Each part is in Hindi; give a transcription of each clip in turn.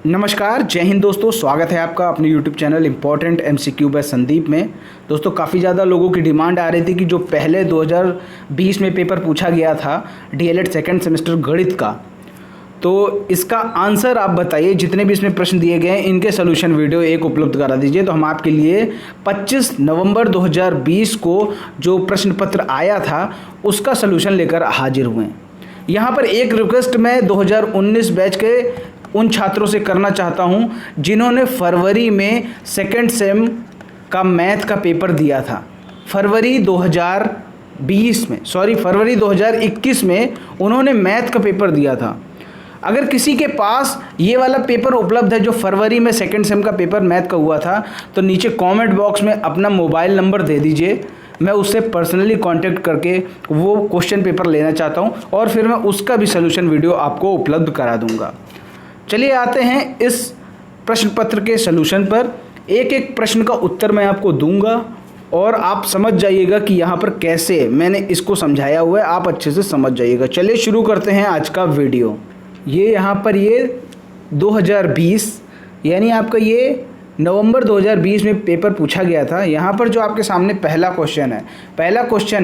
नमस्कार, जय हिंद दोस्तों। स्वागत है आपका अपने YouTube channel important MCQ by Sandeep में। दोस्तों, काफ़ी ज़्यादा लोगों की डिमांड आ रही थी कि जो पहले 2020 में पेपर पूछा गया था DLED सेकंड सेमेस्टर गणित का, तो इसका आंसर आप बताइए। जितने भी इसमें प्रश्न दिए गए हैं इनके सोल्यूशन वीडियो एक उपलब्ध करा दीजिए। तो हम आपके लिए 25 नवंबर 2020 को जो प्रश्न पत्र आया था उसका सोल्यूशन लेकर हाजिर हुए हैं। यहाँ पर एक रिक्वेस्ट मैं 2019 बैच के उन छात्रों से करना चाहता हूं जिन्होंने फरवरी में सेकंड सेम का मैथ का पेपर दिया था। फरवरी 2021 में उन्होंने मैथ का पेपर दिया था। अगर किसी के पास ये वाला पेपर उपलब्ध है जो फरवरी में सेकंड सेम का पेपर मैथ का हुआ था, तो नीचे कमेंट बॉक्स में अपना मोबाइल नंबर दे दीजिए। मैं उससे पर्सनली कांटेक्ट करके वो क्वेश्चन पेपर लेना चाहता हूँ और फिर मैं उसका भी सोल्यूशन वीडियो आपको उपलब्ध करा दूँगा। चलिए आते हैं इस प्रश्न पत्र के सलूशन पर। एक एक प्रश्न का उत्तर मैं आपको दूंगा और आप समझ जाइएगा कि यहाँ पर कैसे मैंने इसको समझाया हुआ है, आप अच्छे से समझ जाइएगा। चलिए शुरू करते हैं आज का वीडियो। ये यहाँ पर ये 2020 यानी आपका ये नवंबर 2020 में पेपर पूछा गया था। यहाँ पर जो आपके सामने पहला क्वेश्चन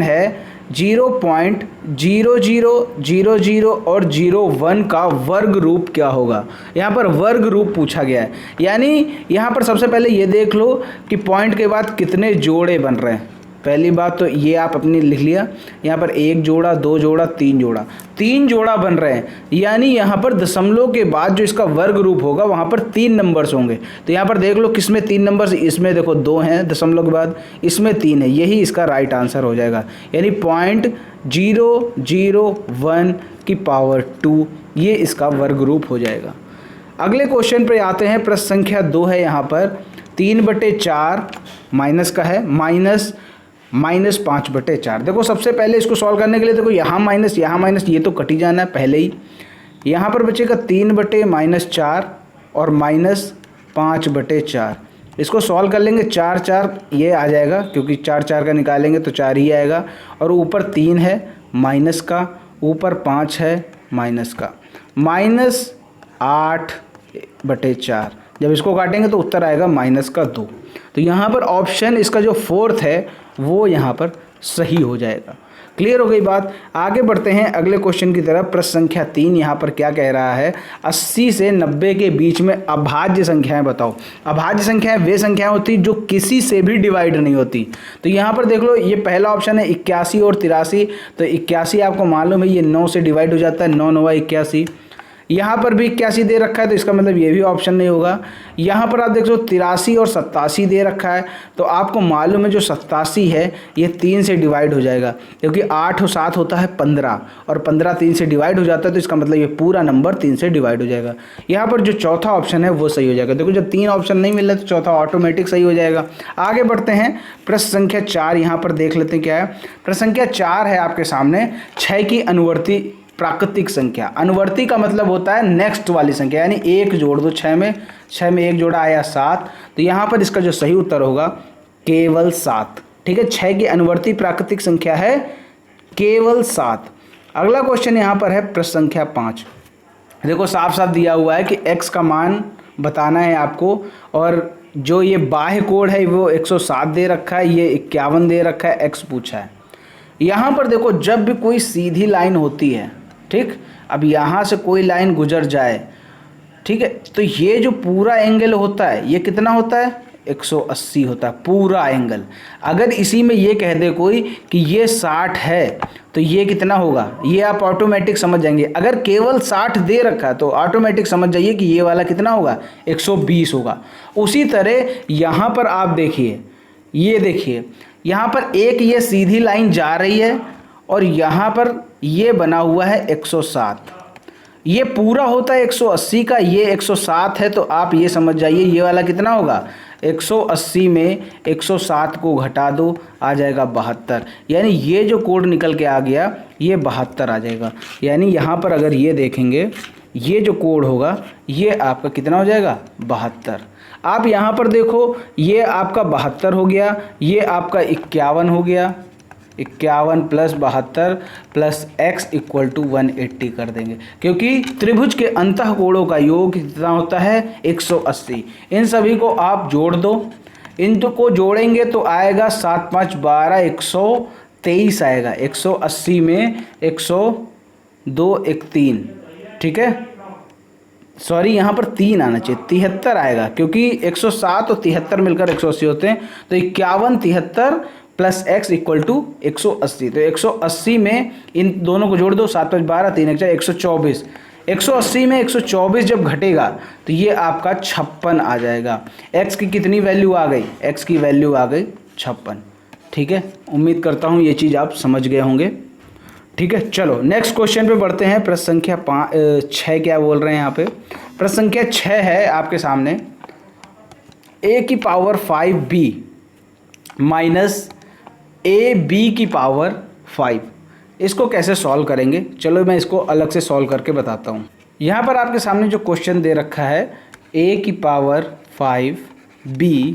है 0.0000 और 01 का वर्ग रूप क्या होगा। यहाँ पर वर्ग रूप पूछा गया है, यानी यहाँ पर सबसे पहले ये देख लो कि पॉइंट के बाद कितने जोड़े बन रहे हैं। पहली बात तो ये आप अपनी लिख लिया। यहाँ पर एक जोड़ा, दो जोड़ा, तीन जोड़ा बन रहे हैं, यानी यहाँ पर दशमलव के बाद जो इसका वर्ग रूप होगा वहाँ पर 3 नंबर्स होंगे। तो यहाँ पर देख लो किसमें 3 नंबर्स, इसमें देखो 2 हैं दशमलव के बाद, इसमें 3 है, यही इसका राइट आंसर हो जाएगा। यानी 0.001 की पावर 2 ये इसका वर्ग रूप हो जाएगा। अगले क्वेश्चन पर आते हैं। प्रश्न संख्या 2 है यहाँ पर 3/4 माइनस का है, -5/4। देखो सबसे पहले इसको सॉल्व करने के लिए देखो यहाँ माइनस ये तो कट ही जाना है पहले ही। यहाँ पर बचेगा 3/-4 और -5/4। इसको सॉल्व कर लेंगे 4 ये आ जाएगा, क्योंकि 4 का निकालेंगे तो 4 ही आएगा। और ऊपर 3 है माइनस का, ऊपर 5 है माइनस का, -8/4। जब इसको काटेंगे तो उत्तर आएगा -2। तो यहाँ पर ऑप्शन इसका जो 4th है वो यहाँ पर सही हो जाएगा। क्लियर हो गई बात। आगे बढ़ते हैं अगले क्वेश्चन की तरफ। प्रश्न संख्या 3 यहाँ पर क्या कह रहा है, 80 से 90 के बीच में अभाज्य संख्याएं बताओ। अभाज्य संख्याएं वे संख्याएं होती जो किसी से भी डिवाइड नहीं होती। तो यहाँ पर देख लो ये पहला ऑप्शन है 81 और 83। तो 81 आपको मालूम है ये 9 से डिवाइड हो जाता है, 9 9 81। यहाँ पर भी 81 दे रखा है, तो इसका मतलब ये भी ऑप्शन नहीं होगा। यहाँ पर आप देख लो 83 और 87 दे रखा है, तो आपको मालूम है जो 87 है ये 3 से डिवाइड हो जाएगा, क्योंकि 8 और 7 होता है 15 और 15 3 से डिवाइड हो जाता है, तो इसका मतलब ये पूरा नंबर 3 से डिवाइड हो जाएगा। यहाँ पर जो चौथा ऑप्शन है वो सही हो जाएगा। देखो जब 3 ऑप्शन नहीं मिल रहा तो चौथा ऑटोमेटिक सही हो जाएगा। आगे बढ़ते हैं। प्रश्न संख्या 4 यहाँ पर देख लेते हैं क्या है। प्रश्न संख्या 4 है आपके सामने 6 की अनुवर्ती प्राकृतिक संख्या। अनुवर्ती का मतलब होता है नेक्स्ट वाली संख्या, यानी 1 जोड़ दो 6 में 1 जोड़ा आया 7। तो यहाँ पर इसका जो सही उत्तर होगा केवल 7। ठीक है, 6 की अनुवर्ती प्राकृतिक संख्या है केवल 7। अगला क्वेश्चन यहाँ पर है प्रश्न संख्या 5। देखो साफ साफ दिया हुआ है कि x का मान बताना है आपको, और जो ये बाह्य कोड है वो 107 दे रखा है, ये 51 दे रखा है, x पूछा है। यहाँ पर देखो जब भी कोई सीधी लाइन होती है, ठीक, अब यहाँ से कोई लाइन गुजर जाए, ठीक है, तो ये जो पूरा एंगल होता है ये कितना होता है 180 होता है पूरा एंगल। अगर इसी में ये कह दे कोई कि ये 60 है तो ये कितना होगा, ये आप ऑटोमेटिक समझ जाएंगे। अगर केवल 60 दे रखा है तो ऑटोमेटिक समझ जाइए कि ये वाला कितना होगा 120 होगा। उसी तरह यहाँ पर आप देखिए, ये देखिए यहाँ पर एक ये सीधी लाइन जा रही है और यहाँ पर ये बना हुआ है 107। ये पूरा होता है 180 का, ये 107 है, तो आप ये समझ जाइए ये वाला कितना होगा 180 में 107 को घटा दो आ जाएगा 72। यानी ये जो कोड निकल के आ गया ये 72 आ जाएगा। यानी यहाँ पर अगर ये देखेंगे ये जो कोड होगा ये आपका कितना हो जाएगा 72। आप यहाँ पर देखो ये आपका 72 हो गया, ये आपका 51 हो गया, 51 plus 72 plus x equal to 180 कर देंगे, क्योंकि त्रिभुज के अंतःकोणों का योग कितना होता है 180। इन सभी को आप जोड़ दो, इनको जोड़ेंगे तो आएगा 7 5 12 123 आएगा। 180 में 102 एक 3, ठीक है, सॉरी यहाँ पर 3 आना चाहिए, 73 आएगा, क्योंकि 107 और 73 मिलकर 180 होते हैं। तो 51 73 प्लस x इक्वल टू 180। तो 180 में इन दोनों को जोड़ दो, 7 5 12 3 1 124। 180 में 124 जब घटेगा तो ये आपका 56 आ जाएगा। x की कितनी वैल्यू आ गई? x की वैल्यू आ गई 56। ठीक है, उम्मीद करता हूँ ये चीज़ आप समझ गए होंगे। ठीक है, चलो नेक्स्ट क्वेश्चन पे बढ़ते हैं। प्रश्न संख्या 6 क्या बोल रहे हैं यहाँ पे? प्रश्न संख्या 6 है आपके सामने, a की पावर 5b माइनस ab की पावर 5। इसको कैसे सॉल्व करेंगे? चलो मैं इसको अलग से सॉल्व करके बताता हूँ। यहाँ पर आपके सामने जो क्वेश्चन दे रखा है a की पावर 5b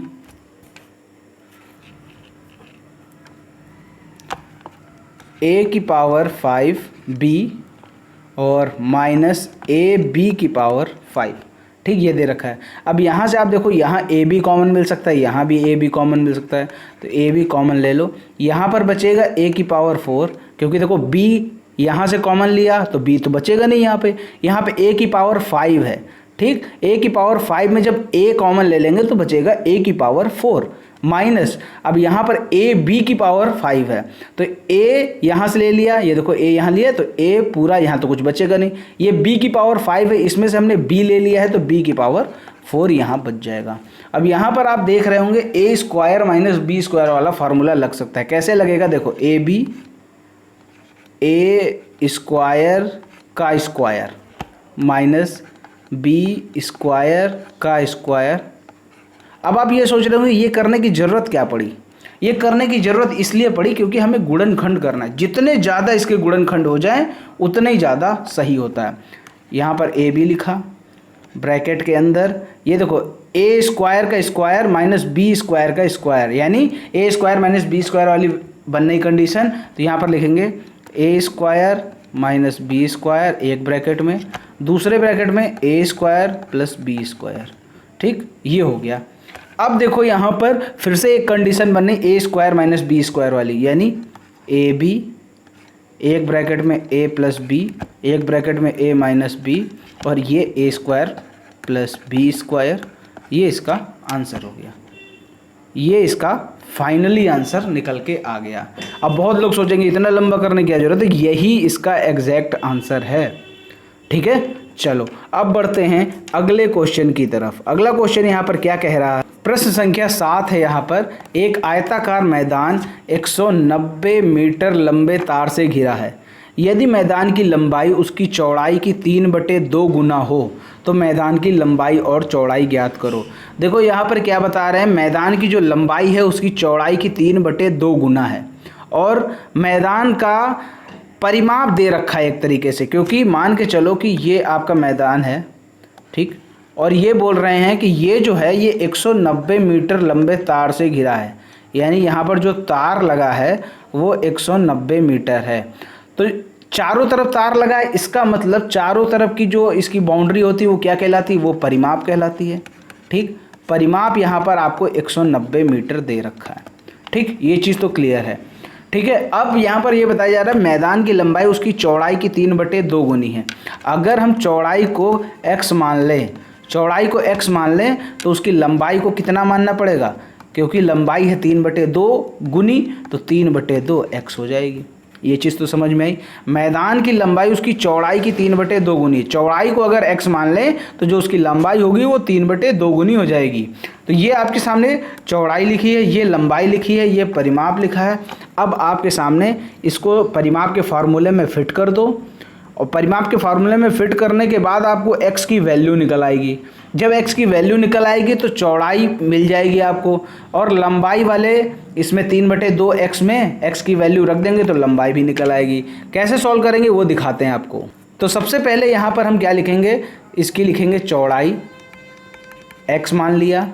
a की पावर 5b और माइनस ab की पावर 5। ठीक, ये दे रखा है। अब यहाँ से आप देखो, यहाँ ab कॉमन मिल सकता है, यहाँ भी ab कॉमन मिल सकता है, तो ab कॉमन ले लो। यहाँ पर बचेगा a की पावर 4, क्योंकि देखो b यहाँ से कॉमन लिया तो b तो बचेगा नहीं यहाँ पे a की पावर 5 है। ठीक, a की पावर 5 में जब a कॉमन ले लेंगे तो बचेगा a की पावर 4 माइनस, अब यहाँ पर a b की पावर 5 है, तो a यहाँ से ले लिया, ये देखो a यहाँ लिया तो a पूरा, यहाँ तो कुछ बचेगा नहीं। ये b की पावर 5 है, इसमें से हमने b ले लिया है तो b की पावर 4 यहाँ बच जाएगा। अब यहाँ पर आप देख रहे होंगे a square minus b square वाला फार्मूला लग सकता है। कैसे लगेगा? देखो a स्क्वायर का स्क्वायर माइनस b स्क्वायर का स्क्वायर। अब आप ये सोच रहे होंगे ये करने की ज़रूरत क्या पड़ी? ये करने की ज़रूरत इसलिए पड़ी क्योंकि हमें गुणनखंड करना है। जितने ज़्यादा इसके गुणनखंड हो जाएं उतने ही ज़्यादा सही होता है। यहाँ पर ए बी लिखा ब्रैकेट के अंदर, ये देखो ए स्क्वायर का स्क्वायर माइनस बी स्क्वायर का स्क्वायर, यानी ए स्क्वायर माइनस बी स्क्वायर वाली बनने की कंडीशन। तो यहाँ पर लिखेंगे ए स्क्वायर माइनस बी स्क्वायर एक ब्रैकेट में, दूसरे ब्रैकेट में ए स्क्वायर प्लस बी स्क्वायर। ठीक, ये हो गया। अब देखो यहाँ पर फिर से एक कंडीशन बननी ए स्क्वायर माइनस बी स्क्वायर वाली, यानी ए बी एक ब्रैकेट में ए प्लस बी, एक ब्रैकेट में ए माइनस बी, और ये ए स्क्वायर प्लस बी स्क्वायर। ये इसका आंसर हो गया, ये इसका फाइनली आंसर निकल के आ गया। अब बहुत लोग सोचेंगे इतना लंबा करने की क्या जरूरत है, यही इसका एग्जैक्ट आंसर है। ठीक है, चलो अब बढ़ते हैं अगले क्वेश्चन की तरफ। अगला क्वेश्चन यहाँ पर क्या कह रहा है? प्रश्न संख्या 7 है। यहाँ पर एक आयताकार मैदान 190 मीटर लंबे तार से घिरा है। यदि मैदान की लंबाई उसकी चौड़ाई की 3/2 गुना हो तो मैदान की लंबाई और चौड़ाई ज्ञात करो। देखो यहाँ पर क्या बता रहे हैं, मैदान की जो लंबाई है उसकी चौड़ाई की 3/2 गुना है, और मैदान का परिमाप दे रखा है एक तरीके से, क्योंकि मान के चलो कि ये आपका मैदान है, ठीक, और ये बोल रहे हैं कि ये जो है ये 190 मीटर लंबे तार से घिरा है, यानी यहाँ पर जो तार लगा है वो 190 मीटर है। तो चारों तरफ तार लगा है, इसका मतलब चारों तरफ की जो इसकी बाउंड्री होती है वो क्या कहलाती है? वो परिमाप कहलाती है। ठीक, परिमाप यहाँ पर आपको 190 मीटर दे रखा है। ठीक, ये चीज़ तो क्लियर है। ठीक है, अब यहाँ पर ये बताया जा रहा है मैदान की लंबाई उसकी चौड़ाई की 3/2 गुनी है। अगर हम चौड़ाई को x मान लें, चौड़ाई को x मान लें तो उसकी लंबाई को कितना मानना पड़ेगा? क्योंकि लंबाई है 3/2 गुनी, तो 3/2 x हो जाएगी। ये चीज़ तो समझ में आई। मैदान की लंबाई उसकी चौड़ाई की 3/2 गुनी, चौड़ाई को अगर x मान लें तो जो उसकी लंबाई होगी वो 3/2 गुनी हो जाएगी। तो ये आपके सामने चौड़ाई लिखी है, ये लंबाई लिखी है, ये परिमाप लिखा है। अब आपके सामने इसको परिमाप के फार्मूले में फिट कर दो, और परिमाप के फार्मूले में फिट करने के बाद आपको x की वैल्यू निकल आएगी। जब x की वैल्यू निकल आएगी तो चौड़ाई मिल जाएगी आपको, और लंबाई वाले इसमें 3/2 x में x की वैल्यू रख देंगे तो लंबाई भी निकल आएगी। कैसे सॉल्व करेंगे वो दिखाते हैं आपको। तो सबसे पहले यहाँ पर हम क्या लिखेंगे? इसकी लिखेंगे चौड़ाई, x मान लिया,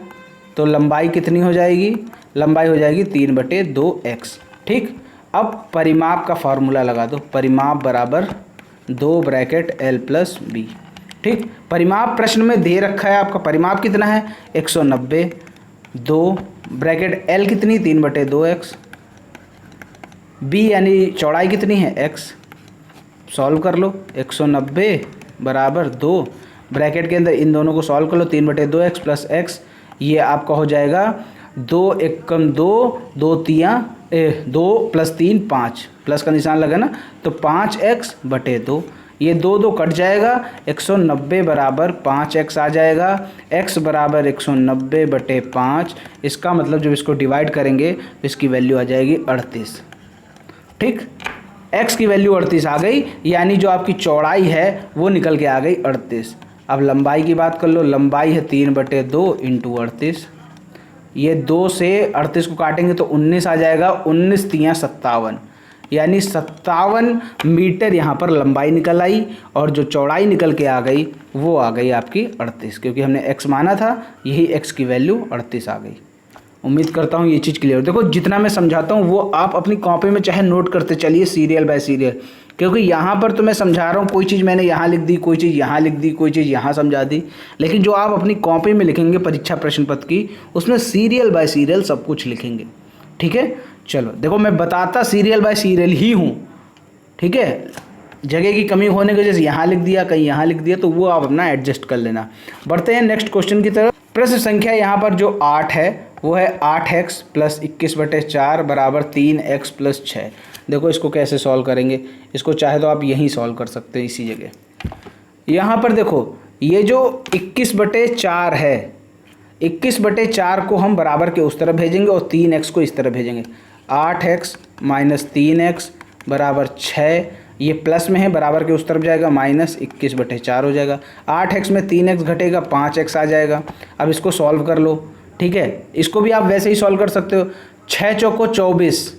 तो लंबाई कितनी हो जाएगी? लंबाई हो जाएगी 3/2 x। ठीक, अब परिमाप का फार्मूला लगा दो, परिमाप बराबर 2 ब्रैकेट L प्लस बी। ठीक, परिमाप प्रश्न में दे रखा है आपका परिमाप कितना है 190, 2 ब्रैकेट L कितनी 3/2x, b यानी चौड़ाई कितनी है x, सॉल्व कर लो 190 बराबर 2 ब्रैकेट के अंदर इन दोनों को सॉल्व कर लो 3/2x प्लस x, ये आपका हो जाएगा 2 एकम 2, 2 प्लस 3 5, प्लस का निशान लगा ना, तो 5x/2, ये 2 कट जाएगा, 190 बराबर 5x आ जाएगा, x बराबर 190/5। इसका मतलब जब इसको डिवाइड करेंगे तो इसकी वैल्यू आ जाएगी 38। ठीक, x की वैल्यू 38 आ गई, यानी जो आपकी चौड़ाई है वो निकल के आ गई 38। अब लंबाई की बात कर लो, लंबाई है 3/2 इंटू 38, ये 2 से 38 को काटेंगे तो 19 आ जाएगा, 19 तियाँ 57, यानी 57 मीटर यहाँ पर लंबाई निकल आई, और जो चौड़ाई निकल के आ गई वो आ गई आपकी 38, क्योंकि हमने x माना था, यही x की वैल्यू 38 आ गई। उम्मीद करता हूँ ये चीज़ क्लियर। देखो जितना मैं समझाता हूँ वो आप अपनी कॉपी में चाहे नोट करते चलिए सीरियल बाय सीरियल, क्योंकि यहाँ पर तो मैं समझा रहा हूँ, कोई चीज़ मैंने यहाँ लिख दी, कोई चीज़ यहाँ लिख दी, कोई चीज़ यहाँ समझा दी, लेकिन जो आप अपनी कॉपी में लिखेंगे परीक्षा प्रश्न पत्र की, उसमें सीरियल बाय सीरियल सब कुछ लिखेंगे। ठीक है, चलो देखो मैं बताता सीरियल बाय सीरियल ही हूँ। ठीक है, जगह की कमी होने की वजह से यहाँ लिख दिया, कहीं यहाँ लिख दिया, तो वो आप अपना एडजस्ट कर लेना। बढ़ते हैं नेक्स्ट क्वेश्चन की तरफ। प्रश्न संख्या यहाँ पर जो 8 है वो है 8x प्लस 21/4 बराबर 3x प्लस 6। देखो इसको कैसे सॉल्व करेंगे, इसको चाहे तो आप यहीं सॉल्व कर सकते हैं इसी जगह। यहाँ पर देखो ये जो 21/4 है, 21/4 को हम बराबर के उस तरफ भेजेंगे और 3x को इस तरफ भेजेंगे। 8x माइनस 3x बराबर 6, ये प्लस में है, बराबर के उस तरफ जाएगा, माइनस 21/4 हो जाएगा। 8x में 3x घटेगा, 5x आ जाएगा। अब इसको सॉल्व कर लो। ठीक है, इसको भी आप वैसे ही सॉल्व कर सकते हो। 6 चौको 24,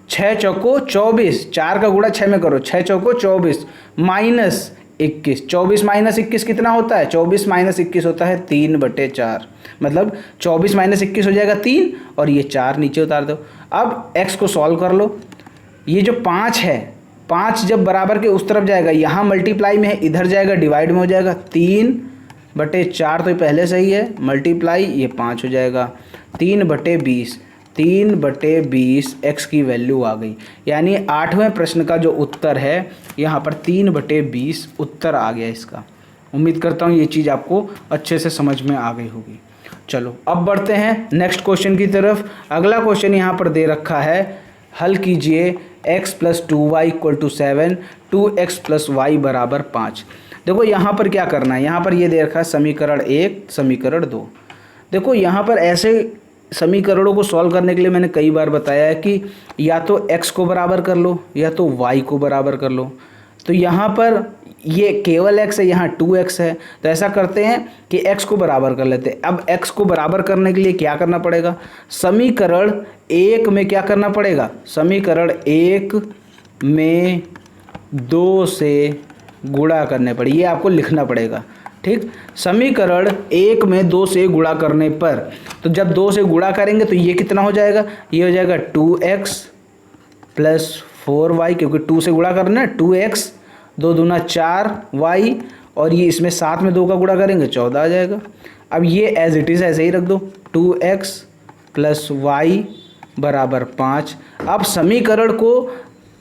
6 चौको 24, 4 का गुणा 6 में करो, 6 चौको 24 माइनस 21, 24 माइनस 21 कितना होता है, 24 माइनस 21 होता है 3/4, मतलब 24 माइनस 21 हो जाएगा 3, और ये 4 नीचे उतार दो। अब x को सॉल्व कर लो। ये जो 5 है, 5 जब बराबर के उस तरफ जाएगा, यहाँ मल्टीप्लाई में है, इधर जाएगा डिवाइड में हो जाएगा, 3/4 तो पहले सही है, मल्टीप्लाई ये 5 हो जाएगा, 3/20, 3/20 x की वैल्यू आ गई। यानी 8वें प्रश्न का जो उत्तर है यहाँ पर 3/20 उत्तर आ गया इसका। उम्मीद करता हूँ ये चीज़ आपको अच्छे से समझ में आ गई होगी। चलो अब बढ़ते हैं नेक्स्ट क्वेश्चन की तरफ। अगला क्वेश्चन यहाँ पर दे रखा है, हल कीजिए x plus 2y equal to 7, 2x plus y बराबर 5। देखो यहाँ पर क्या करना है, यहाँ पर ये दे रखा है समीकरण 1, समीकरण 2। देखो यहाँ पर ऐसे समीकरणों को सॉल्व करने के लिए मैंने कई बार बताया है कि या तो x को बराबर कर लो या तो y को बराबर कर लो। तो यहाँ पर ये केवल x है, यहाँ 2x है, तो ऐसा करते हैं कि x को बराबर कर लेते हैं। अब x को बराबर करने के लिए क्या करना पड़ेगा, समीकरण 1 में क्या करना पड़ेगा, समीकरण 1 में 2 से गुणा करने पड़े, ये आपको लिखना पड़ेगा। ठीक, समीकरण 1 में 2 से गुणा करने पर, तो जब 2 से गुणा करेंगे तो ये कितना हो जाएगा, ये हो जाएगा 2x प्लस 4y, क्योंकि 2 से गुणा करना है, 2x 2 दूना 4y, और ये इसमें साथ में 2 का गुणा करेंगे 14 आ जाएगा। अब ये एज इट इज़ ऐसे ही रख दो, 2x प्लस y बराबर 5। अब समीकरण को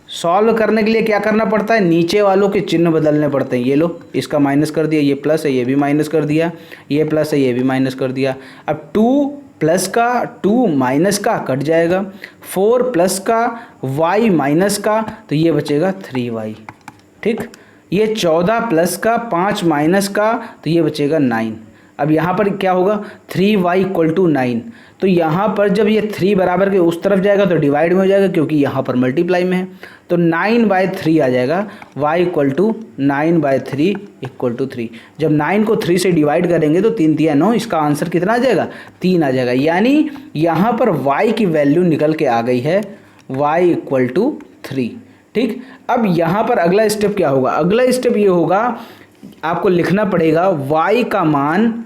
सॉल्व करने के लिए क्या करना पड़ता है, नीचे वालों के चिन्ह बदलने पड़ते हैं। ये लो, इसका माइनस कर दिया, ये प्लस है, ये भी माइनस कर दिया, ये प्लस है, ये भी माइनस कर दिया। अब 2 प्लस का 2 माइनस का कट जाएगा, 4 प्लस का y माइनस का, तो ये बचेगा 3y। ठीक, ये 14 प्लस का 5 माइनस का, तो ये बचेगा 9। अब यहाँ पर क्या होगा, 3y इक्वल टू 9। तो यहाँ पर जब ये 3 बराबर के उस तरफ जाएगा तो डिवाइड में हो जाएगा, क्योंकि यहाँ पर मल्टीप्लाई में है, तो 9/3 आ जाएगा, y equal to 9/3 equal to 3। जब 9 को 3 से डिवाइड करेंगे तो 3 3 9, इसका आंसर कितना आ जाएगा, 3 आ जाएगा। यानी यहाँ पर y की वैल्यू निकल के आ गई है, y इक्वल टू 3। ठीक, अब यहाँ पर अगला स्टेप क्या होगा, अगला स्टेप ये होगा, आपको लिखना पड़ेगा y का मान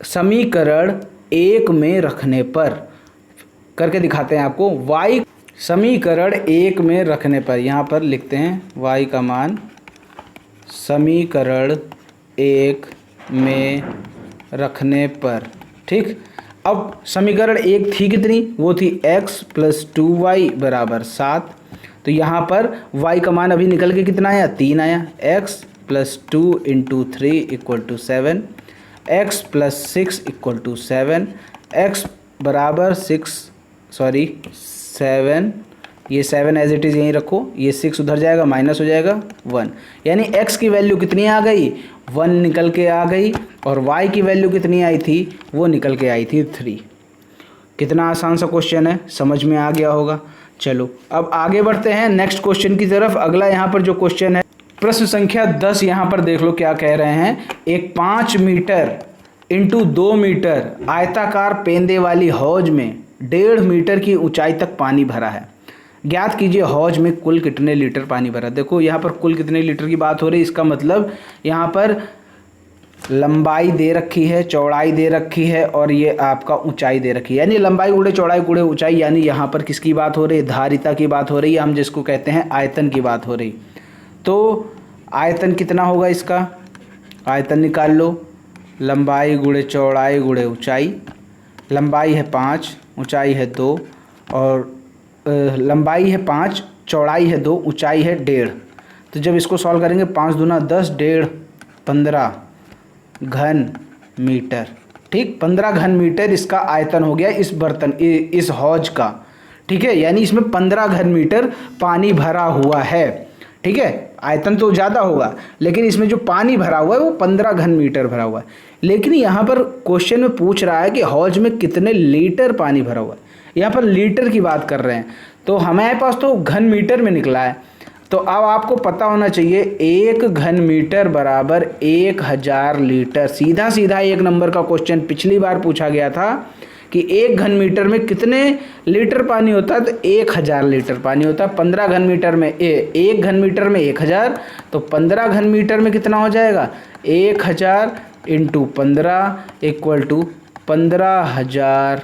समीकरण 1 में रखने पर, करके दिखाते हैं आपको। y समीकरण 1 में रखने पर, यहाँ पर लिखते हैं y का मान समीकरण 1 में रखने पर। ठीक, अब समीकरण 1 थी कितनी, वो थी x + 2y = 7। तो यहाँ पर y का मान अभी निकल के कितना आया, 3 आया। x + 2 × 3 = 7, x + 6 = 7, x बराबर 7, ये 7 एज इट इज़ यहीं रखो, ये 6 उधर जाएगा, माइनस हो जाएगा 1, यानी x की वैल्यू कितनी आ गई, 1 निकल के आ गई, और y की वैल्यू कितनी आई थी, वो निकल के आई थी 3। कितना आसान सा क्वेश्चन है, समझ में आ गया होगा। चलो अब आगे बढ़ते हैं नेक्स्ट क्वेश्चन की तरफ। अगला यहाँ पर जो क्वेश्चन है, प्रश्न संख्या 10, यहाँ पर देख लो क्या कह रहे हैं। एक 5 मीटर × 2 मीटर आयताकार पेंदे वाली हौज में 1.5 मीटर की ऊंचाई तक पानी भरा है। ज्ञात कीजिए हौज में कुल कितने लीटर पानी भरा। देखो यहाँ पर कुल कितने लीटर की बात हो रही है, इसका मतलब यहाँ पर लंबाई दे रखी है, चौड़ाई दे रखी है, और ये आपका ऊंचाई दे रखी है, यानी लंबाई गुणे चौड़ाई गुणे ऊंचाई, यानी यहाँ पर किसकी बात हो रही है, धारिता की बात हो रही है, हम जिसको कहते हैं आयतन की बात हो रही। तो आयतन कितना होगा इसका, आयतन निकाल लो, लंबाई गुणे चौड़ाई गुणे ऊंचाई। लंबाई है 5, ऊंचाई है 2, और लंबाई है 5, चौड़ाई है 2, ऊंचाई है 1.5। तो जब इसको सॉल्व करेंगे 5 दूना 10, 1.5 15 घन मीटर। ठीक, 15 घन मीटर इसका आयतन हो गया इस बर्तन, इस हौज का। ठीक है, यानी इसमें 15 घन मीटर पानी भरा हुआ है। ठीक है, आयतन तो ज़्यादा होगा, लेकिन इसमें जो पानी भरा हुआ है वो 15 घन मीटर भरा हुआ है। लेकिन यहाँ पर क्वेश्चन में पूछ रहा है कि हौज में कितने लीटर पानी भरा हुआ है, यहाँ पर लीटर की बात कर रहे हैं, तो हमारे पास तो घन मीटर में निकला है। तो अब आपको पता होना चाहिए 1 घन मीटर बराबर 1000 लीटर। सीधा सीधा 1 नंबर का क्वेश्चन पिछली बार पूछा गया था कि 1 घन मीटर में कितने लीटर पानी होता है, तो 1000 लीटर पानी होता है। 15 घन मीटर में 1 घन मीटर में 1000, तो 15 घन मीटर में कितना हो जाएगा, 1000 × 15 = 15,000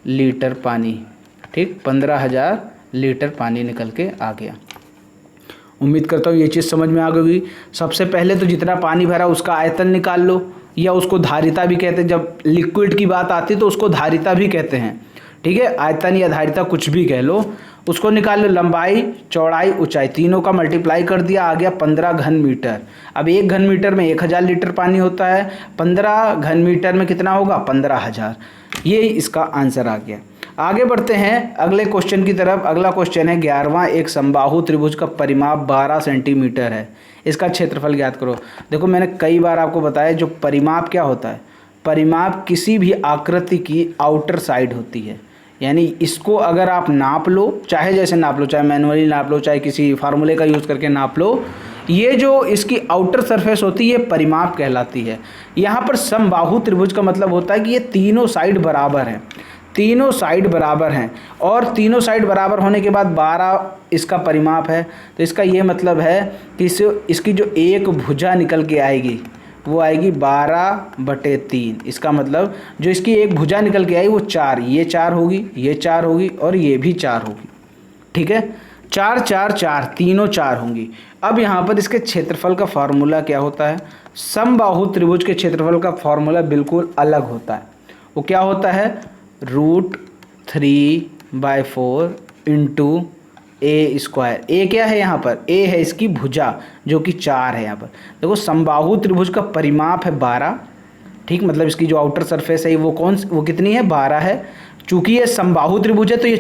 लीटर पानी। ठीक, 15,000 लीटर पानी निकल के आ गया। उम्मीद करता हूँ ये चीज़ समझ में आ गई। सबसे पहले तो जितना पानी भरा उसका आयतन निकाल लो, या उसको धारिता भी कहते हैं। जब लिक्विड की बात आती है तो उसको धारिता भी कहते हैं। ठीक है, आयतन या धारिता कुछ भी कह लो, उसको निकाल लो। लंबाई चौड़ाई ऊंचाई तीनों का मल्टीप्लाई कर दिया, आ गया 15 घन मीटर। अब 1 घन मीटर में 1000 लीटर पानी होता है, 15 घन मीटर में कितना होगा, 15,000। ये इसका आंसर आ गया। आगे बढ़ते हैं अगले क्वेश्चन की तरफ। अगला क्वेश्चन है 11वां, एक समबाहु त्रिभुज का परिमाप 12 सेंटीमीटर है, इसका क्षेत्रफल ज्ञात करो। देखो मैंने कई बार आपको बताया, जो परिमाप क्या होता है, परिमाप किसी भी आकृति की आउटर साइड होती है। यानी इसको अगर आप नाप लो, चाहे जैसे नाप लो, चाहे मैनुअली नाप लो, चाहे किसी फार्मूले का यूज़ करके नाप लो, ये जो इसकी आउटर सरफेस होती है ये परिमाप कहलाती है। यहाँ पर समबाहु त्रिभुज का मतलब होता है कि ये तीनों साइड बराबर हैं, तीनों साइड बराबर हैं, और तीनों साइड बराबर होने के बाद 12 इसका परिमाप है। तो इसका ये मतलब है कि इसकी जो एक भुजा निकल के आएगी वो आएगी 12/3। इसका मतलब जो इसकी एक भुजा निकल के आई वो 4, ये 4 होगी, ये 4 होगी, और ये भी 4 होगी। ठीक है, 4 4 4, तीनों 4 होंगी। अब यहाँ पर इसके क्षेत्रफल का फार्मूला क्या होता है, समबाहु त्रिभुज के क्षेत्रफल का फार्मूला बिल्कुल अलग होता है। वो क्या होता है, √3/4 × a²। ए क्या है यहाँ पर, ए है इसकी भुजा जो कि 4 है। यहाँ पर देखो समबाहु त्रिभुज का परिमाप है 12। ठीक, मतलब इसकी जो आउटर सरफेस है वो कितनी है, 12 है। चूंकि ये समबाहु त्रिभुज है तो ये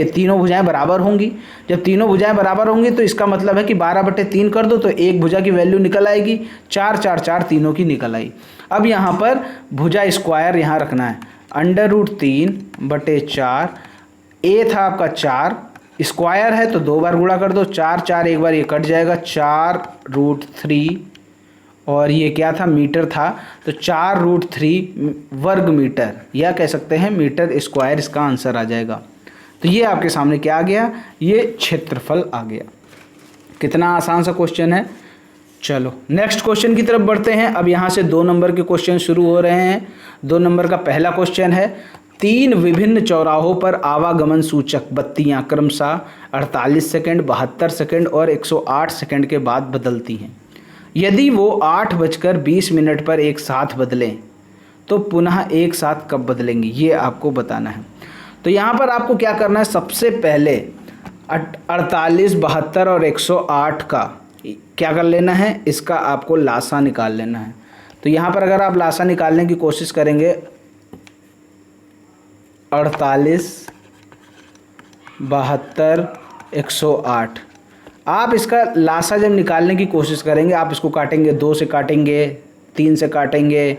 तीनों भुजाएं बराबर होंगी। जब तीनों भुजाएं बराबर होंगी तो इसका मतलब है कि 12/3 कर दो तो एक भुजा की वैल्यू निकल आएगी, 4 4 4 तीनों की निकल आई। अब यहाँ पर भुजा स्क्वायर यहाँ रखना है, √3/4। ए था आपका 4, स्क्वायर है तो 2 बार गुणा कर दो, 4 4 एक बार ये कट जाएगा, 4√3, और ये क्या था, मीटर था, तो 4√3 वर्ग मीटर, या कह सकते हैं मीटर स्क्वायर इसका आंसर आ जाएगा। तो ये आपके सामने क्या आ गया, ये क्षेत्रफल आ गया। कितना आसान सा क्वेश्चन है। चलो नेक्स्ट क्वेश्चन की तरफ बढ़ते हैं। अब यहाँ से 2 नंबर के क्वेश्चन शुरू हो रहे हैं। 2 नंबर का पहला क्वेश्चन है, 3 विभिन्न चौराहों पर आवागमन सूचक बत्तियां क्रमशः 48 सेकंड, 72 सेकंड और 108 सेकंड के बाद बदलती हैं। यदि वो 8:20 पर एक साथ बदलें तो पुनः एक साथ कब बदलेंगी, ये आपको बताना है। तो यहाँ पर आपको क्या करना है, सबसे पहले 48, 72 और 108 का क्या कर लेना है, इसका आपको लासा निकाल लेना है। तो यहाँ पर अगर आप लासा निकालने की कोशिश करेंगे 48, 72, 108, आप इसका लासा जब निकालने की कोशिश करेंगे आप इसको काटेंगे, 2 से काटेंगे, 3 से काटेंगे।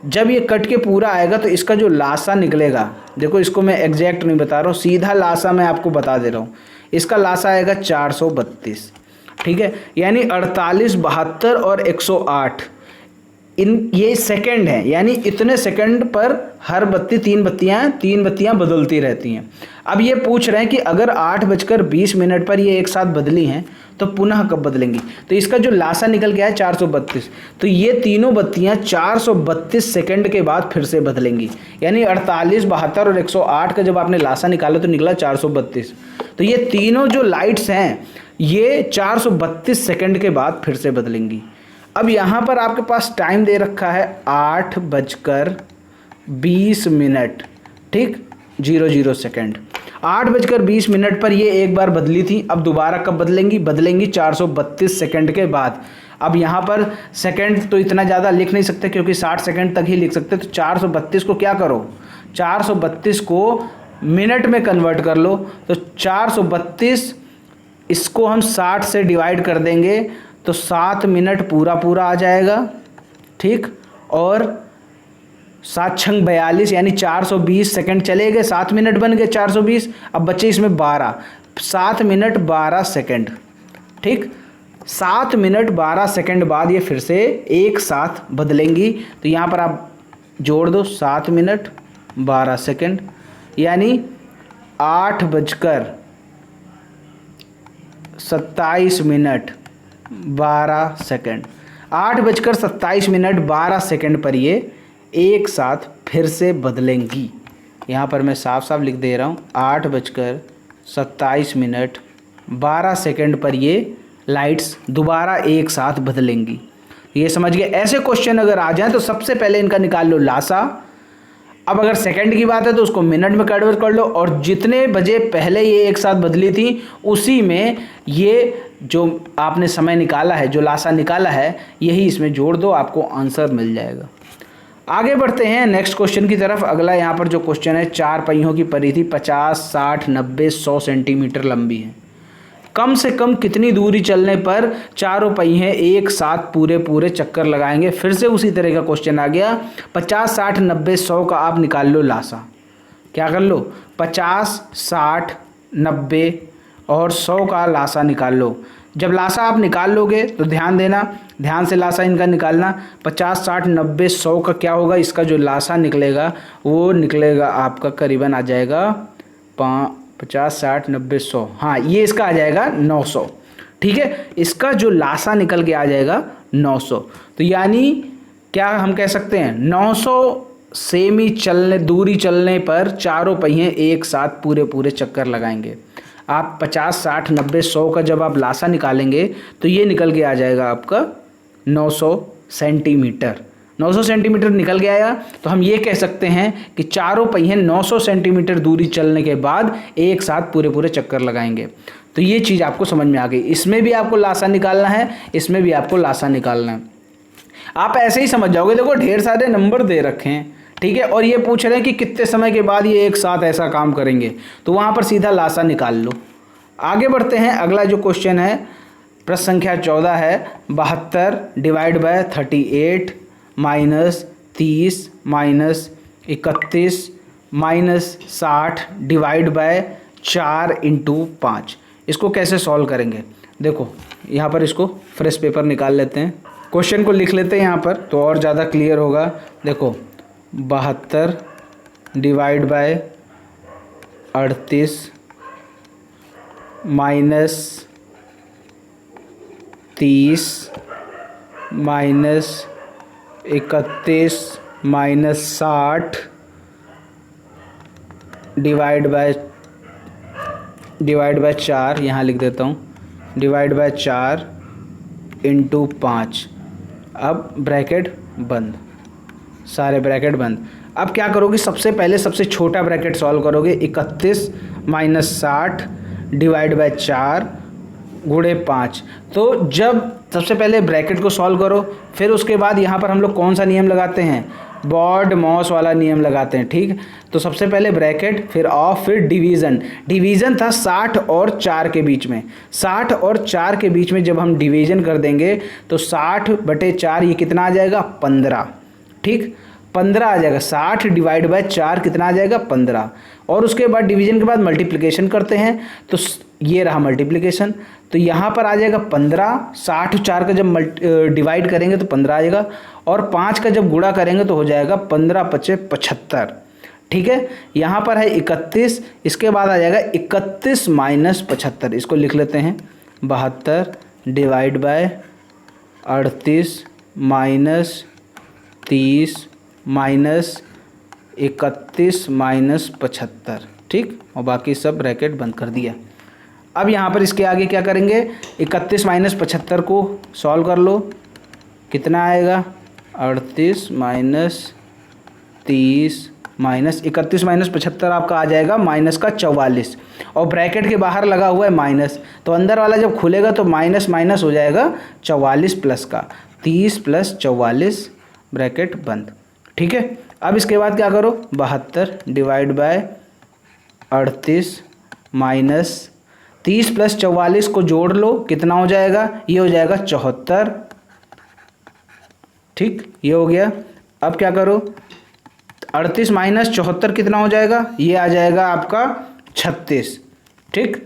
जब ये कट के पूरा आएगा तो इसका जो लासा निकलेगा, देखो इसको मैं एग्जैक्ट नहीं बता रहा हूँ, सीधा लासा मैं आपको बता दे रहा हूँ। इसका लासा आएगा 432, ठीक है। यानी 48, 72 और 108 ये सेकंड है, यानी इतने सेकंड पर हर बत्ती 3 बत्तियां बदलती रहती हैं। अब ये पूछ रहे हैं कि अगर 8:20 पर ये एक साथ बदली हैं तो पुनः कब बदलेंगी। तो इसका जो लासा निकल गया है 432, तो ये तीनों बत्तियां 432 सेकंड के बाद फिर से बदलेंगी। यानी 48, 72 और 108 का जब आपने लासा निकाला तो निकला 432। तो ये तीनों जो लाइट्स हैं ये 432 सेकंड के बाद फिर से बदलेंगी। अब यहाँ पर आपके पास टाइम दे रखा है 8:20, ठीक, 00 सेकंड। 8:20 पर ये एक बार बदली थी, अब दोबारा कब बदलेंगी 432 सेकंड के बाद। अब यहाँ पर सेकंड तो इतना ज़्यादा लिख नहीं सकते क्योंकि 60 सेकंड तक ही लिख सकते, तो 432 को क्या करो, 432 को मिनट में कन्वर्ट कर लो। तो 432 इसको हम 60 से डिवाइड कर देंगे तो 7 मिनट पूरा आ जाएगा, ठीक। और 7 छंग 42 यानी 420 सेकंड चले गए, 7 मिनट बन गए 420। अब बचे इसमें 12, 7 मिनट 12 सेकंड, ठीक। 7 मिनट 12 सेकंड बाद ये फिर से एक साथ बदलेंगी। तो यहाँ पर आप जोड़ दो 7 मिनट 12 सेकंड, यानी 8:27 12 सेकंड। 8:27 12 सेकंड पर ये एक साथ फिर से बदलेंगी। यहाँ पर मैं साफ साफ लिख दे रहा हूँ, 8:27 12 सेकंड पर ये लाइट्स दोबारा एक साथ बदलेंगी। ये समझ गए। ऐसे क्वेश्चन अगर आ जाए तो सबसे पहले इनका निकाल लो लासा। अब अगर सेकंड की बात है तो उसको मिनट में कन्वर्ट कर लो, और जितने बजे पहले ये एक साथ बदली थी उसी में ये जो आपने समय निकाला है, जो लासा निकाला है, यही इसमें जोड़ दो, आपको आंसर मिल जाएगा। आगे बढ़ते हैं नेक्स्ट क्वेश्चन की तरफ। अगला यहाँ पर जो क्वेश्चन है, 4 पहियों की परिधि 50, 60, 90, 100 सेंटीमीटर लंबी है। कम से कम कितनी दूरी चलने पर चारों पहिए एक साथ पूरे चक्कर लगाएंगे। फिर से उसी तरह का क्वेश्चन आ गया। 50, 60, 90, 100 का आप निकाल लो लासा। क्या कर लो, 50, 60, 90 और 100 का लासा निकाल लो। जब लासा आप निकाल लोगे तो ध्यान देना, ध्यान से लासा इनका निकालना। 50, 60, 90, 100 का क्या होगा, इसका जो लासा निकलेगा वो निकलेगा आपका करीबन आ जाएगा 50, 60, 90, 100, हाँ ये इसका आ जाएगा 900, ठीक है। इसका जो लासा निकल के आ जाएगा 900। तो यानी क्या हम कह सकते हैं, 900 सेमी दूरी चलने पर चारों पहिए एक साथ पूरे चक्कर लगाएंगे। आप 50, 60, 90, 100 का जब आप लासा निकालेंगे तो ये निकल के आ जाएगा आपका 900 सेंटीमीटर। 900 सेंटीमीटर निकल के आया तो हम ये कह सकते हैं कि चारों पहिए 900 सेंटीमीटर दूरी चलने के बाद एक साथ पूरे चक्कर लगाएंगे। तो ये चीज़ आपको समझ में आ गई। इसमें भी आपको लासा निकालना है, इसमें भी आपको लासा निकालना है। आप ऐसे ही समझ जाओगे। देखो ढेर सारे नंबर दे रखे हैं, ठीक है, और ये पूछ रहे हैं कि कितने समय के बाद ये एक साथ ऐसा काम करेंगे, तो वहाँ पर सीधा लासा निकाल लो। आगे बढ़ते हैं। अगला जो क्वेश्चन है, प्रश्न संख्या 14 है, 72 divide by 38 minus 30 minus 31 minus 60 divide by 4 into 5। इसको कैसे सॉल्व करेंगे, देखो यहाँ पर इसको फ्रेश पेपर निकाल लेते हैं, क्वेश्चन को लिख लेते हैं यहाँ पर तो और ज़्यादा क्लियर होगा। देखो 72 divide by 38 minus 30 minus 31 minus 60 divide by 4, यहाँ लिख देता हूँ, डिवाइड बाय 4 इंटू 5। अब ब्रैकेट बंद, सारे ब्रैकेट बंद। अब क्या करोगे, सबसे पहले सबसे छोटा ब्रैकेट सॉल्व करोगे, 31 माइनस 60 डिवाइड बाय 4 गुणे 5। तो जब सबसे पहले ब्रैकेट को सॉल्व करो, फिर उसके बाद यहाँ पर हम लोग कौन सा नियम लगाते हैं, बॉड मॉस वाला नियम लगाते हैं, ठीक। तो सबसे पहले ब्रैकेट, फिर ऑफ, फिर डिवीज़न था 60 और 4 के बीच में। 60 और 4 के बीच में जब हम डिवीज़न कर देंगे तो 60/4 ये कितना आ जाएगा, 15, ठीक, 15 आ जाएगा। 60 डिवाइड बाय 4 कितना आ जाएगा, 15। और उसके बाद डिवीजन के बाद मल्टीप्लिकेशन करते हैं, तो ये रहा मल्टीप्लिकेशन, तो यहाँ पर आ जाएगा 15। 60 4 का जब डिवाइड करेंगे तो 15 आ जाएगा, और 5 का जब गुणा करेंगे तो हो जाएगा 15 5 75, ठीक है। यहाँ पर है 31, इसके बाद आ जाएगा 31 माइनस 75, इसको लिख लेते हैं 72 divide by 38 minus 30 minus 31 minus 75, ठीक, और बाकी सब ब्रैकेट बंद कर दिया। अब यहाँ पर इसके आगे क्या करेंगे, 31 माइनस 75 को सॉल्व कर लो, कितना आएगा, 38 माइनस 30 माइनस 31 माइनस 75 आपका आ जाएगा माइनस का 44, और ब्रैकेट के बाहर लगा हुआ है माइनस, तो अंदर वाला जब खुलेगा तो माइनस माइनस हो जाएगा 44 प्लस का, 30 प्लस 44 ब्रैकेट बंद, ठीक है। अब इसके बाद क्या करो, 72 डिवाइड बाय 38 माइनस 30 प्लस 44 को जोड़ लो, कितना हो जाएगा, ये हो जाएगा 74, ठीक, ये हो गया। अब क्या करो, 38 माइनस 74 कितना हो जाएगा, ये आ जाएगा आपका 36, ठीक,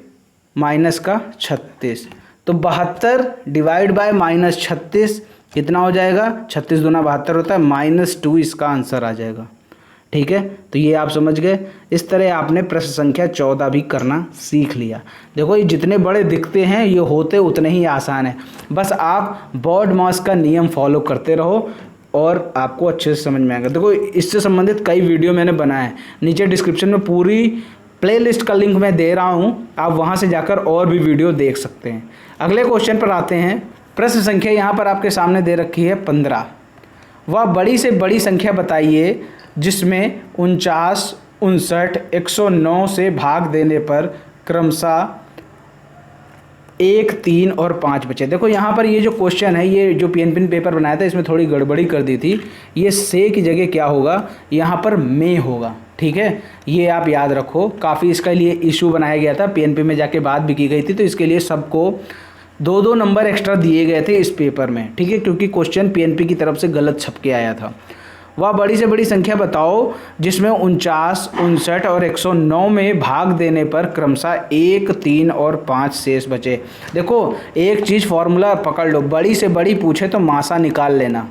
माइनस का 36। तो 72 डिवाइड बाय माइनस 36 कितना हो जाएगा, 36 दूना 72 होता है, -2 इसका आंसर आ जाएगा, ठीक है। तो ये आप समझ गए। इस तरह आपने प्रश्न संख्या 14 भी करना सीख लिया। देखो ये जितने बड़े दिखते हैं ये होते उतने ही आसान है, बस आप बॉड मास का नियम फॉलो करते रहो और आपको अच्छे से समझ में आएगा। देखो इससे संबंधित कई वीडियो मैंने बनाए हैं, नीचे डिस्क्रिप्शन में पूरी प्लेलिस्ट का लिंक मैं दे रहा हूँ, आप वहाँ से जाकर और भी वीडियो देख सकते हैं। अगले क्वेश्चन पर आते हैं। प्रश्न संख्या यहाँ पर आपके सामने दे रखी है 15। वह बड़ी से बड़ी संख्या बताइए जिसमें 49, 59, 109 से भाग देने पर क्रमशः 1, 3 और 5 बचे। देखो यहाँ पर ये जो क्वेश्चन है, ये जो PNP पेपर बनाया था इसमें थोड़ी गड़बड़ी कर दी थी। ये से की जगह क्या होगा, यहाँ पर में होगा, ठीक है, ये आप याद रखो। काफ़ी इसके लिए इशू बनाया गया था, PNP में जाके बात भी की गई थी, तो इसके लिए सबको 2-2 नंबर एक्स्ट्रा दिए गए थे इस पेपर में, ठीक है, क्योंकि क्वेश्चन PNP की तरफ से गलत छप के आया था। वह बड़ी से बड़ी संख्या बताओ जिसमें 49, 59 और 109 में भाग देने पर क्रमशः 1, 3 और 5 शेष बचे। देखो एक चीज़ फॉर्मूला पकड़ लो, बड़ी से बड़ी पूछे तो मासा निकाल लेना,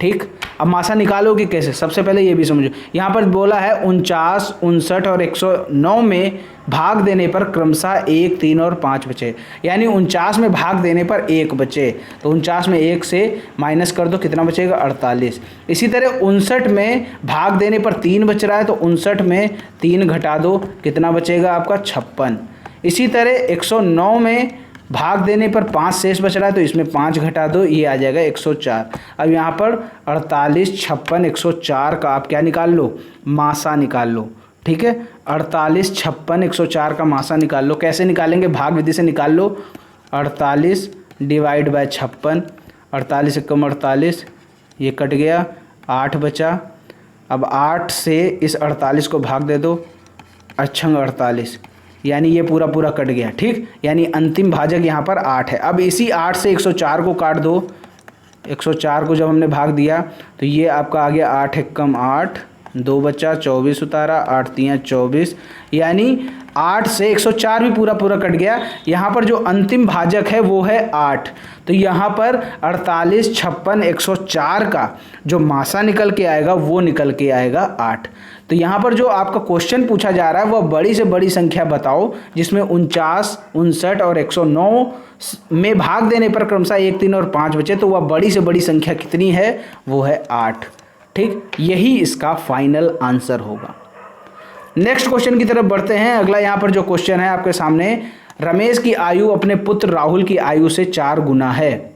ठीक। अब मासा निकालोगे कैसे, सबसे पहले ये भी समझो। यहाँ पर बोला है 49, 59 और 109 में भाग देने पर क्रमशः 1, 3 और 5 बचे, यानी 49 में भाग देने पर 1 बचे, तो 49 में 1 से माइनस कर दो, कितना बचेगा, 48। इसी तरह 59 में भाग देने पर 3 बच रहा है, तो 59 में 3 घटा दो, कितना बचेगा आपका, 56। इसी तरह 109 में भाग देने पर 5 शेष बच रहा है, तो इसमें 5 घटा दो, ये आ जाएगा 104। अब यहाँ पर 48, 56, 104 का आप क्या निकाल लो, मासा निकाल लो, ठीक है। 48, 56, 104 का मासा निकाल लो। कैसे निकालेंगे, भाग विधि से निकाल लो। 48 डिवाइड बाय 56, 48 × 48, ये कट गया, 8 बचा। अब 8 से इस 48 को भाग दे दो, 48, यानी ये पूरा पूरा कट गया, ठीक, यानी अंतिम भाजक यहाँ पर 8 है। अब इसी 8 से 104 को काट दो, 104 को जब हमने भाग दिया तो ये आपका आ गया 8 × 8, 2 बचा, 24 उतारा, 8 × 24, यानी 8 से 104 भी पूरा पूरा कट गया। यहाँ पर जो अंतिम भाजक है वो है 8, तो यहाँ पर 48, 56, 104 का जो मासा निकल के आएगा वो निकल के आएगा 8। तो यहाँ पर जो आपका क्वेश्चन पूछा जा रहा है वह बड़ी से बड़ी संख्या बताओ जिसमें 49, 59 और 109 में भाग देने पर क्रमशः 1, 3 और 5 बचे, तो वह बड़ी से बड़ी संख्या कितनी है, वो है 8, ठीक। यही इसका फाइनल आंसर होगा। नेक्स्ट क्वेश्चन की तरफ बढ़ते हैं। अगला यहाँ पर जो क्वेश्चन है आपके सामने, रमेश की आयु अपने पुत्र राहुल की आयु से 4 गुना है।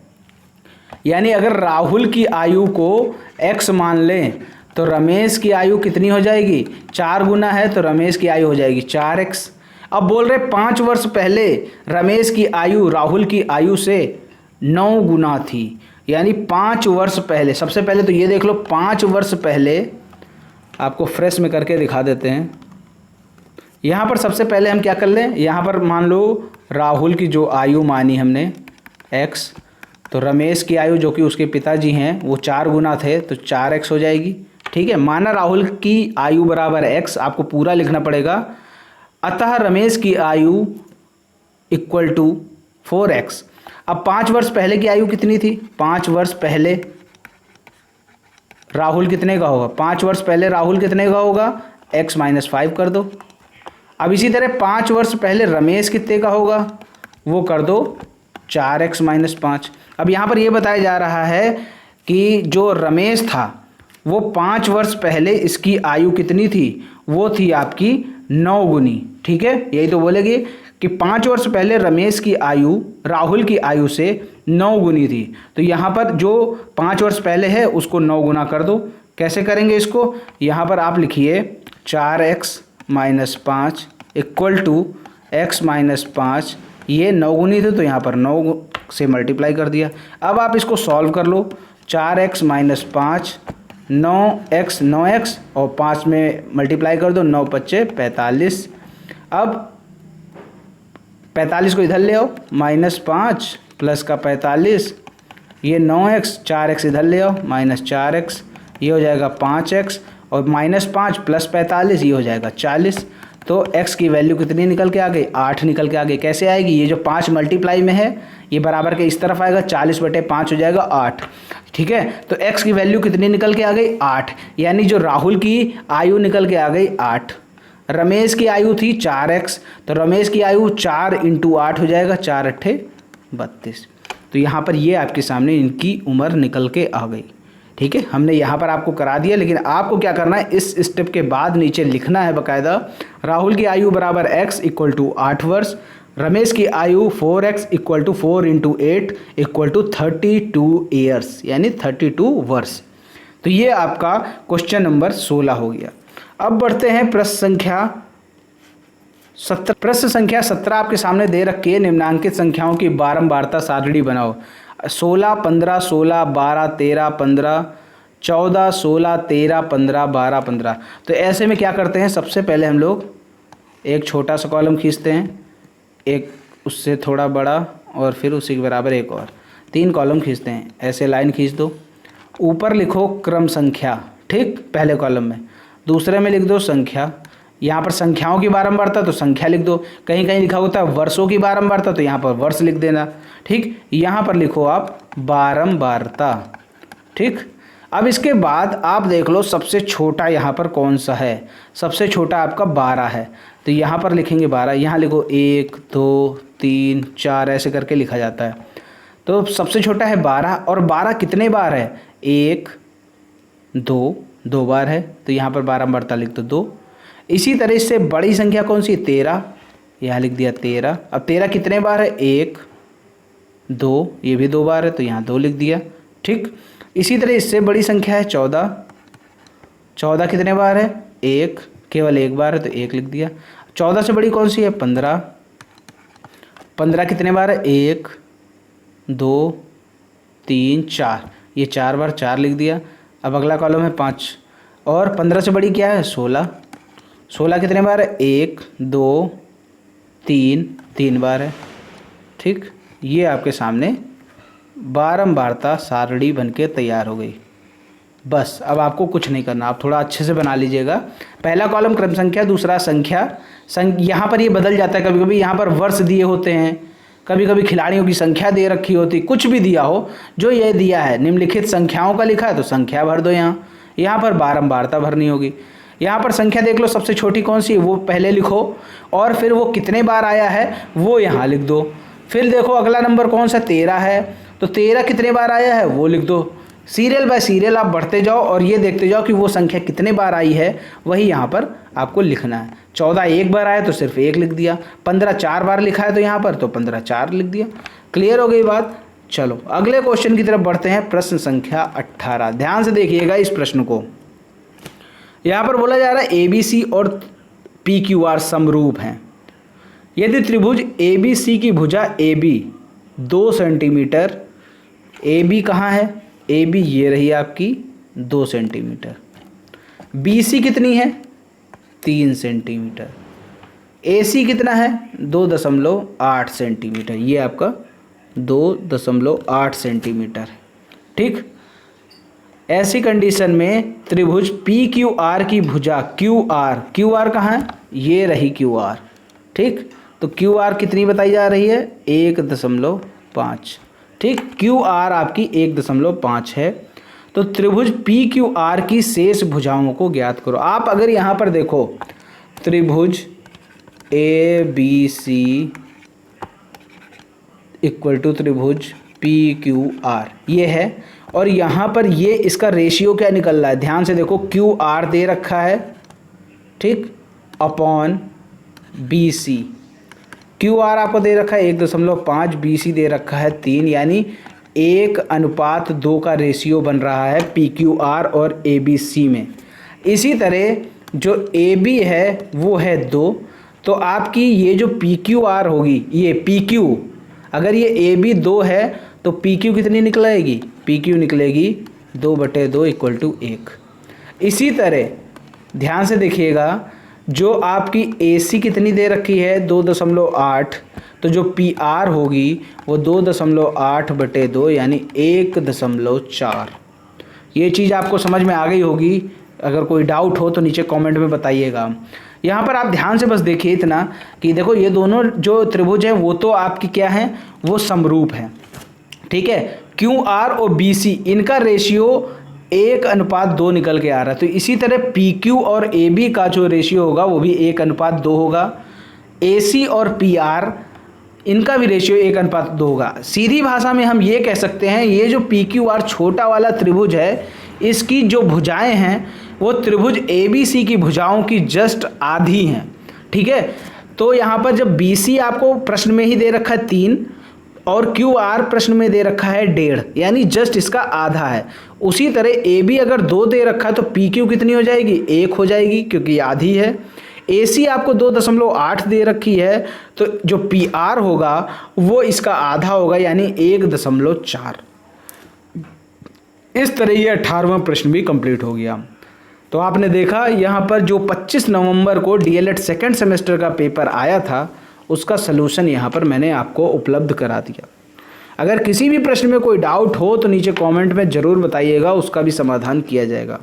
यानी अगर राहुल की आयु को x मान लें तो रमेश की आयु कितनी हो जाएगी, 4 गुना है तो रमेश की आयु हो जाएगी 4x। अब बोल रहे 5 वर्ष पहले रमेश की आयु राहुल की आयु से 9 गुना थी। यानी 5 वर्ष पहले, सबसे पहले तो ये देख लो 5 वर्ष पहले, आपको फ्रेश में करके दिखा देते हैं। यहाँ पर सबसे पहले हम क्या कर लें, यहाँ पर मान लो राहुल की जो आयु मानी हमने x, तो रमेश की आयु जो कि उसके पिताजी हैं वो 4 गुना थे तो 4x हो जाएगी। ठीक है, माना राहुल की आयु बराबर x, आपको पूरा लिखना पड़ेगा। अतः रमेश की आयु इक्वल टू 4x। अब 5 वर्ष पहले की आयु कितनी थी, 5 वर्ष पहले राहुल कितने का होगा, 5 वर्ष पहले राहुल कितने का होगा, x माइनस 5 कर दो। अब इसी तरह 5 वर्ष पहले रमेश कितने का होगा, वो कर दो 4x माइनस 5। अब यहाँ पर ये बताया जा रहा है कि जो रमेश था वो 5 वर्ष पहले इसकी आयु कितनी थी, वो थी आपकी 9 गुनी। ठीक है, यही तो बोलेगी कि 5 वर्ष पहले रमेश की आयु राहुल की आयु से 9 गुनी थी। तो यहाँ पर जो 5 वर्ष पहले है उसको 9 गुना कर दो। कैसे करेंगे इसको, यहाँ पर आप लिखिए 4x minus 5 equal to x minus 5। ये 9 गुनी थे तो यहाँ पर 9 से मल्टीप्लाई कर दिया। अब आप इसको सॉल्व कर लो, 4x माइनस 5, 9x और 5 में मल्टीप्लाई कर दो, 9 पच्चे 45। अब 45 को इधर ले आओ, -5 प्लस का 45, ये 9x, 4x इधर ले आओ, -4x, ये हो जाएगा 5x और -5 प्लस 45 ये हो जाएगा 40। तो x की वैल्यू कितनी निकल के आ गई, 8 निकल के आ गई। कैसे आएगी, ये जो 5 मल्टीप्लाई में है ये बराबर के इस तरफ आएगा, 40/5 हो जाएगा 8। ठीक है, तो x की वैल्यू कितनी निकल के आ गई, 8। यानी जो राहुल की आयु निकल के आ गई 8। रमेश की आयु थी 4x, तो रमेश की आयु 4 × 8 हो जाएगा, 4 8 32। तो यहाँ पर ये आपके सामने इनकी उम्र निकल के आ गई। ठीक है, हमने यहाँ पर आपको करा दिया, लेकिन आपको क्या करना है, इस स्टेप के बाद नीचे लिखना है बकायदा, राहुल की आयु बराबर x इक्वल टू 8 वर्ष, रमेश की आयु 4x equal to 4 × 8 equal to 32 years, यानी 32 वर्ष। तो ये आपका क्वेश्चन नंबर 16 हो गया। अब बढ़ते हैं प्रश्न संख्या 17। प्रश्न संख्या 17 आपके सामने दे रखी है, निम्नांकित संख्याओं की बारंबारता सारणी बनाओ। 16 15 16 12 13 15 14 16 13 15 12 15। तो ऐसे में क्या करते हैं, सबसे पहले हम लोग एक छोटा सा कॉलम खींचते हैं, एक उससे थोड़ा बड़ा और फिर उसी के बराबर एक और, 3 कॉलम खींचते हैं। ऐसे लाइन खींच दो, ऊपर लिखो क्रम संख्या, ठीक, पहले कॉलम में, दूसरे में लिख दो संख्या। यहाँ पर संख्याओं की बारंबारता तो संख्या लिख दो, कहीं कहीं लिखा होता है वर्षों की बारंबारता तो यहाँ पर वर्ष लिख देना। ठीक, यहाँ पर लिखो आप बारंबारता। ठीक, अब इसके बाद आप देख लो सबसे छोटा यहाँ पर कौन सा है, सबसे छोटा आपका 12 है, तो यहाँ पर लिखेंगे 12। यहाँ लिखो 1 2 3 4 ऐसे करके लिखा जाता है। तो सबसे छोटा है 12, और 12 कितने बार है, 1 2 बार है, तो यहाँ पर बारंबारता लिख दो 2। इसी तरह से बड़ी संख्या कौन सी है, 13, यहाँ लिख दिया 13। अब 13 कितने बार है, 1 2, ये भी 2 बार है तो यहाँ 2 लिख दिया। ठीक, इसी तरह इससे बड़ी संख्या है 14, 14 कितने बार है, 1, केवल 1 बार है तो 1 लिख दिया। 14 से बड़ी कौन सी है, 15, 15 कितने बार है, 1 2 3 4, ये 4 बार, 4 लिख दिया। अब अगला कॉलम है 5, और 15 से बड़ी क्या है, 16, 16 कितने बार है, 1 2 3, 3 बार है। ठीक, ये आपके सामने बारंबारता सारणी बनके तैयार हो गई। बस अब आपको कुछ नहीं करना, आप थोड़ा अच्छे से बना लीजिएगा। पहला कॉलम क्रम संख्या, दूसरा संख्या। यहाँ पर ये बदल जाता है, कभी कभी यहाँ पर वर्ष दिए होते हैं, कभी कभी खिलाड़ियों की संख्या दे रखी होती, कुछ भी दिया हो, जो ये दिया है निम्नलिखित संख्याओं का लिखा है तो संख्या भर दो। यहाँ पर बारंबारता भरनी होगी। यहाँ पर संख्या देख लो सबसे छोटी कौन सी है वो पहले लिखो, और फिर वो कितने बार आया है वो यहाँ लिख दो। फिर देखो अगला नंबर कौन सा, 13 है, तो 13 कितने बार आया है वो लिख दो। सीरियल बाय सीरियल आप बढ़ते जाओ और ये देखते जाओ कि वो संख्या कितने बार आई है, वही यहाँ पर आपको लिखना है। 14 एक बार आया तो सिर्फ 1 लिख दिया, 15 4 बार लिखा है तो यहाँ पर तो 15 4 लिख दिया। क्लियर हो गई बात। चलो अगले क्वेश्चन की तरफ बढ़ते हैं, प्रश्न संख्या 18। ध्यान से देखिएगा इस प्रश्न को। यहाँ पर बोला जा रहा है ABC और PQR समरूप हैं। यदि त्रिभुज ABC की भुजा AB 2 सेंटीमीटर, AB कहाँ है, AB ये रही आपकी 2 सेंटीमीटर, BC कितनी है 3 सेंटीमीटर, AC कितना है 2.8 सेंटीमीटर, ये आपका 2.8 सेंटीमीटर। ठीक, ऐसी कंडीशन में त्रिभुज PQR की भुजा QR कहाँ है, ये रही QR। ठीक, तो QR कितनी बताई जा रही है 1.5। ठीक, QR आपकी 1.5 है। तो त्रिभुज PQR की शेष भुजाओं को ज्ञात करो। आप अगर यहाँ पर देखो त्रिभुज ABC इक्वल टू त्रिभुज PQR ये है, और यहाँ पर ये इसका रेशियो क्या निकल रहा है, ध्यान से देखो QR दे रखा है, ठीक, अपॉन BC। QR आपको दे रखा है 1.5, BC दे रखा है 3, यानी 1:2 का रेशियो बन रहा है PQR और ABC में। इसी तरह जो AB है वो है 2, तो आपकी ये जो PQR होगी, ये PQ, अगर ये AB 2 है तो PQ कितनी निकलेगी, PQ निकलेगी 2/2 इक्वल टू 1। इसी तरह ध्यान से देखिएगा, जो आपकी AC कितनी दे रखी है 2.8, तो जो PR होगी वो 2.8/2 यानी 1.4। ये चीज़ आपको समझ में आ गई होगी। अगर कोई डाउट हो तो नीचे कमेंट में बताइएगा। यहाँ पर आप ध्यान से बस देखिए इतना कि देखो ये दोनों जो त्रिभुज हैं वो तो आपकी क्या हैं, वो समरूप हैं। ठीक है, QR और BC इनका रेशियो 1:2 निकल के आ रहा है, तो इसी तरह PQ और AB का जो रेशियो होगा वो भी 1:2 होगा। AC और PR इनका भी रेशियो 1:2 होगा। सीधी भाषा में हम ये कह सकते हैं, ये जो PQR छोटा वाला त्रिभुज है, इसकी जो भुजाएं हैं वो त्रिभुज ABC की भुजाओं की जस्ट आधी हैं। ठीक है, तो यहाँ पर जब BC आपको प्रश्न में ही दे रखा है 3 और QR प्रश्न में दे रखा है 1.5, यानी जस्ट इसका आधा है। उसी तरह AB अगर 2 दे रखा है तो PQ कितनी हो जाएगी, 1 हो जाएगी, क्योंकि आधी है। AC आपको 2.8 दे रखी है, तो जो PR होगा वो इसका आधा होगा, यानी 1.4। इस तरह ये 18वां प्रश्न भी कंप्लीट हो गया। तो आपने देखा यहाँ पर जो 25 नवंबर को DLED सेकेंड सेमेस्टर का पेपर आया था, उसका सलूशन यहाँ पर मैंने आपको उपलब्ध करा दिया। अगर किसी भी प्रश्न में कोई डाउट हो तो नीचे कमेंट में ज़रूर बताइएगा, उसका भी समाधान किया जाएगा।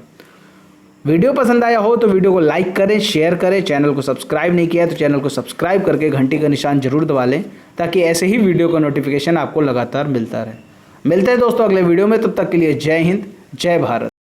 वीडियो पसंद आया हो तो वीडियो को लाइक करें, शेयर करें। चैनल को सब्सक्राइब नहीं किया तो चैनल को सब्सक्राइब करके घंटी का निशान जरूर दबा लें, ताकि ऐसे ही वीडियो का नोटिफिकेशन आपको लगातार मिलता रहे। मिलते हैं दोस्तों अगले वीडियो में, तब तक के लिए जय हिंद, जय भारत।